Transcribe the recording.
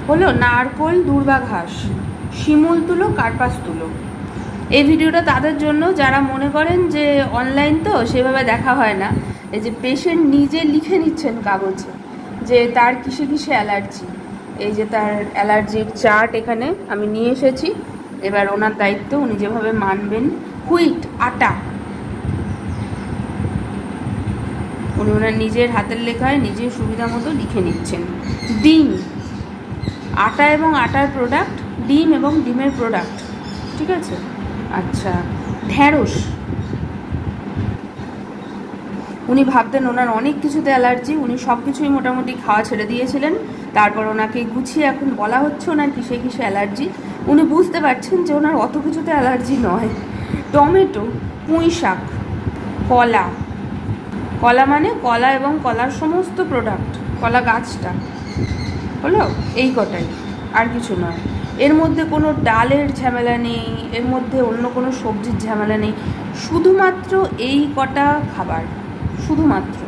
হলো নারকোল, দূর্বা ঘাস, শিমুল তুলো, কার্পাস তুলো। এই ভিডিওটা তাদের জন্য যারা মনে করেন যে অনলাইন তো সেভাবে দেখা হয় না। এই যে পেশেন্ট নিজে লিখে নিচ্ছেন কাগজে যে তার কিসে কিসে অ্যালার্জি। এই যে তার অ্যালার্জির চার্ট এখানে আমি নিয়ে এসেছি। এবার ওনার দায়িত্ব, উনি যেভাবে মানবেন। হুইট, আটা, উনি ওনার নিজের হাতের লেখায় নিজের সুবিধা মতো লিখে নিচ্ছেন। ডিম, আটা এবং আটার প্রোডাক্ট, ডিম এবং ডিমের প্রোডাক্ট, ঠিক আছে। আচ্ছা, ঢ্যাঁড়স, উনি ভাবতেন ওনার অনেক কিছুতে অ্যালার্জি, উনি সব কিছুই মোটামুটি খাওয়া ছেড়ে দিয়েছিলেন। তারপর ওনাকে গুছিয়ে এখন বলা হচ্ছে ওনার কিসে কিসে অ্যালার্জি। উনি বুঝতে পারছেন যে ওনার অত কিছুতে অ্যালার্জি নয়। টমেটো, পুঁই শাক, কলা, কলা মানে কলা এবং কলার সমস্ত প্রোডাক্ট, কলা গাছটা, হলো এই কটাই, আর কিছু নয়। এর মধ্যে কোনো ডালের ঝামেলা নেই, এর মধ্যে অন্য কোনো সবজির ঝামেলা নেই, শুধুমাত্র এই কটা খাবার, শুধুমাত্র।